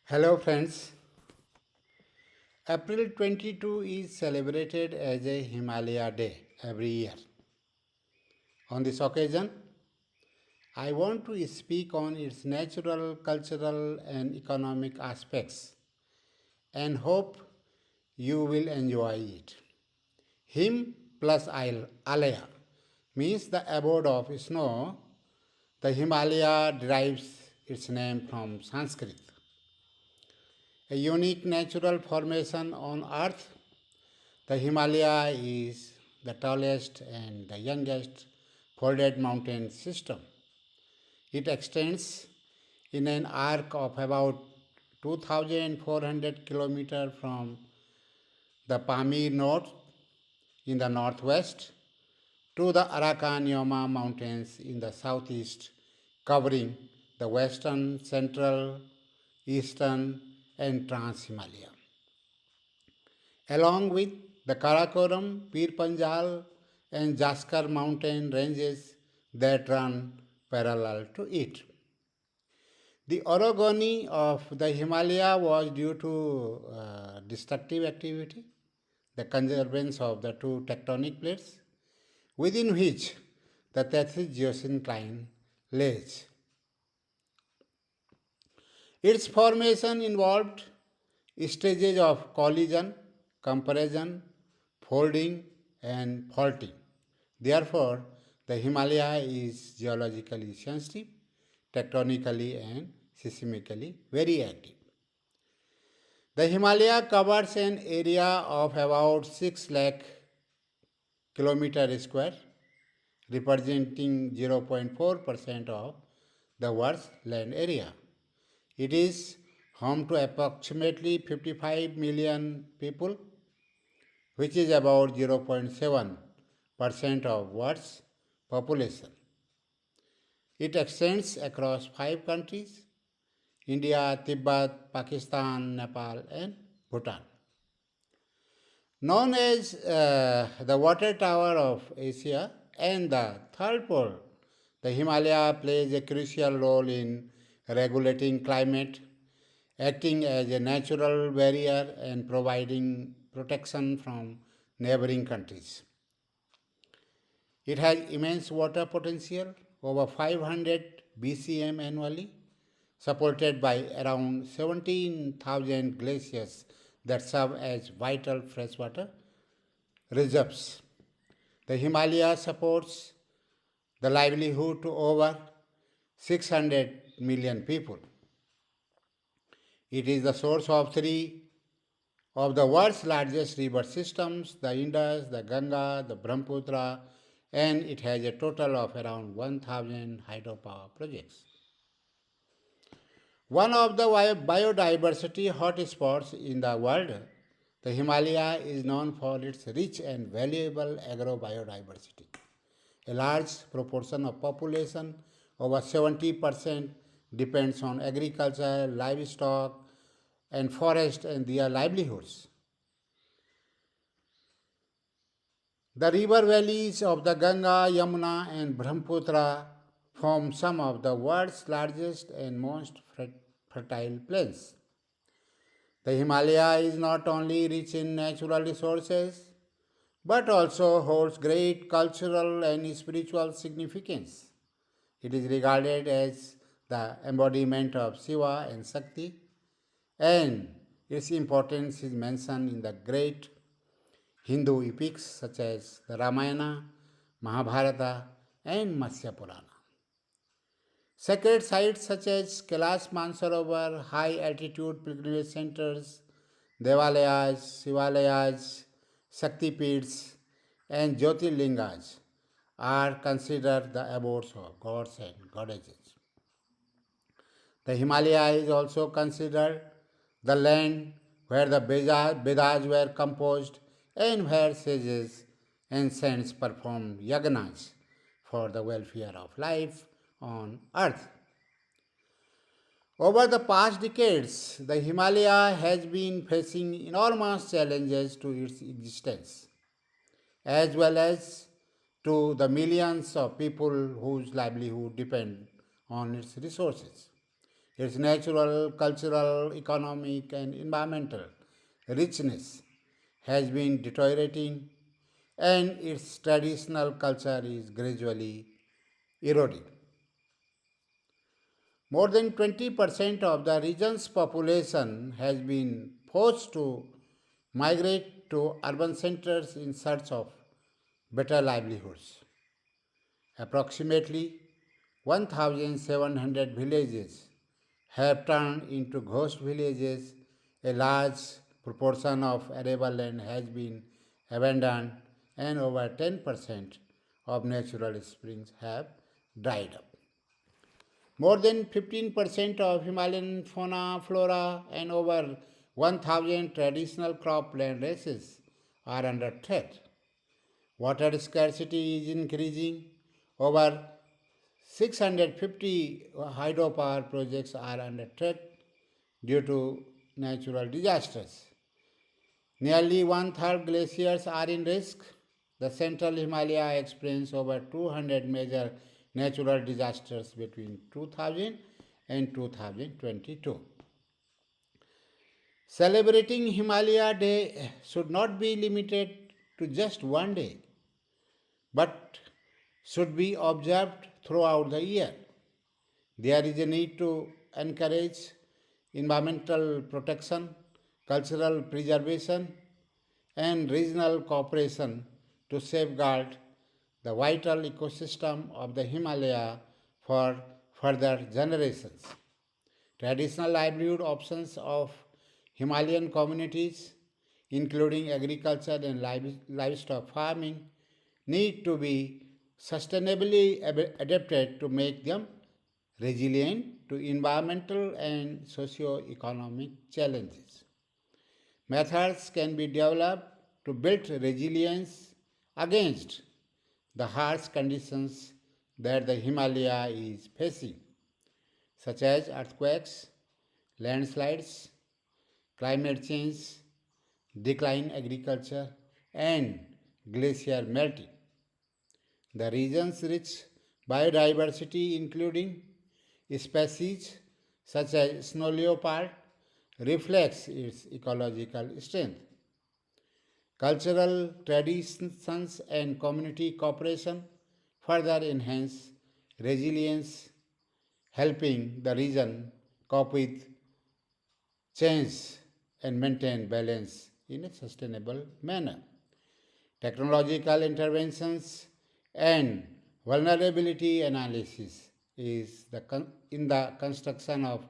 Hello, friends. April 22 is celebrated as a Himalaya Day every year. On this occasion, I want to speak on its natural, cultural, and economic aspects and hope you will enjoy it. Him plus Alaya means the abode of snow. The Himalaya derives its name from Sanskrit. A unique natural formation on earth. The Himalaya is the tallest and the youngest folded mountain system. It extends in an arc of about 2,400 km from the Pamir North in the northwest to the Arakan Yoma Mountains in the southeast, covering the western, central, eastern, and Trans Himalaya, along with the Karakoram, Pir Panjal, and Jaskar mountain ranges that run parallel to it. The orogeny of the Himalaya was due to destructive activity, the convergence of the two tectonic plates, within which the Tethys geosyncline lays. Its formation involved stages of collision, compression, folding, and faulting. Therefore, the Himalaya is geologically sensitive, tectonically and seismically very active. The Himalaya covers an area of about 6 lakh kilometer square, representing 0.4% of the world's land area. It is home to approximately 55 million people, which is about 0.7% of world's population. It extends across 5 countries: India, Tibet, Pakistan, Nepal, and Bhutan. Known as the water tower of Asia and the third pole, the Himalaya plays a crucial role in regulating climate, acting as a natural barrier and providing protection from neighboring countries. It has immense water potential, over 500 BCM annually, supported by around 17,000 glaciers that serve as vital freshwater reserves. The Himalaya supports the livelihood to over 600 million people. It is the source of three of the world's largest river systems, the Indus, the Ganga, the Brahmaputra, and it has a total of around 1,000 hydropower projects. One of the biodiversity hotspots in the world, the Himalaya is known for its rich and valuable agrobiodiversity. A large proportion of population, over 70%, depends on agriculture, livestock, and forest and their livelihoods. The river valleys of the Ganga, Yamuna, and Brahmaputra form some of the world's largest and most fertile plains. The Himalaya is not only rich in natural resources but also holds great cultural and spiritual significance. It is regarded as the embodiment of Shiva and Shakti, and its importance is mentioned in the great Hindu epics such as the Ramayana, Mahabharata, and Matsya Purana. Sacred sites such as Kailash Mansarovar, high altitude pilgrimage centers, Devalayas, Shivalayas, Shakti Pits, and Jyotirlingas are considered the abodes of gods and goddesses. The Himalaya is also considered the land where the Vedas were composed and where sages and saints performed yagnas for the welfare of life on earth. Over the past decades, the Himalaya has been facing enormous challenges to its existence, as well as to the millions of people whose livelihood depend on its resources. Its natural, cultural, economic, and environmental richness has been deteriorating, and its traditional culture is gradually eroding. More than 20% of the region's population has been forced to migrate to urban centers in search of better livelihoods. Approximately 1,700 villages have turned into ghost villages. A large proportion of arable land has been abandoned, and over 10% of natural springs have dried up. More than 15% of Himalayan fauna, flora, and over 1,000 traditional cropland races are under threat. Water scarcity is increasing. Over 650 hydropower projects are under threat due to natural disasters. Nearly one third glaciers are in risk. The central Himalaya experienced over 200 major natural disasters between 2000 and 2022. Celebrating Himalaya Day should not be limited to just one day, but should be observed throughout the year. There is a need to encourage environmental protection, cultural preservation, and regional cooperation to safeguard the vital ecosystem of the Himalaya for further generations. Traditional livelihood options of Himalayan communities, including agriculture and livestock farming, need to be sustainably adapted to make them resilient to environmental and socio-economic challenges. Methods can be developed to build resilience against the harsh conditions that the Himalaya is facing, such as earthquakes, landslides, climate change, decline agriculture, and glacier melting. The region's rich biodiversity, including species such as snow leopard, reflects its ecological strength. Cultural traditions and community cooperation further enhance resilience, helping the region cope with change and maintain balance in a sustainable manner. Technological interventions and vulnerability analysis is in the construction of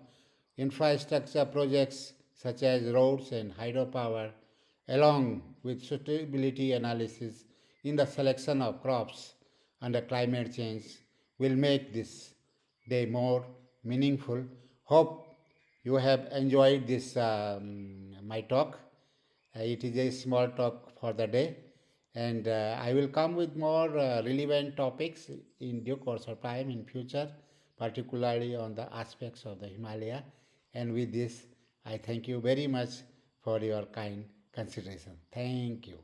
infrastructure projects such as roads and hydropower, along with suitability analysis in the selection of crops under climate change, will make this day more meaningful. Hope you have enjoyed this my talk. It is a small talk for the day, and I will come with more relevant topics in due course of time in future, particularly on the aspects of the Himalaya. And with this, I thank you very much for your kind consideration. Thank you.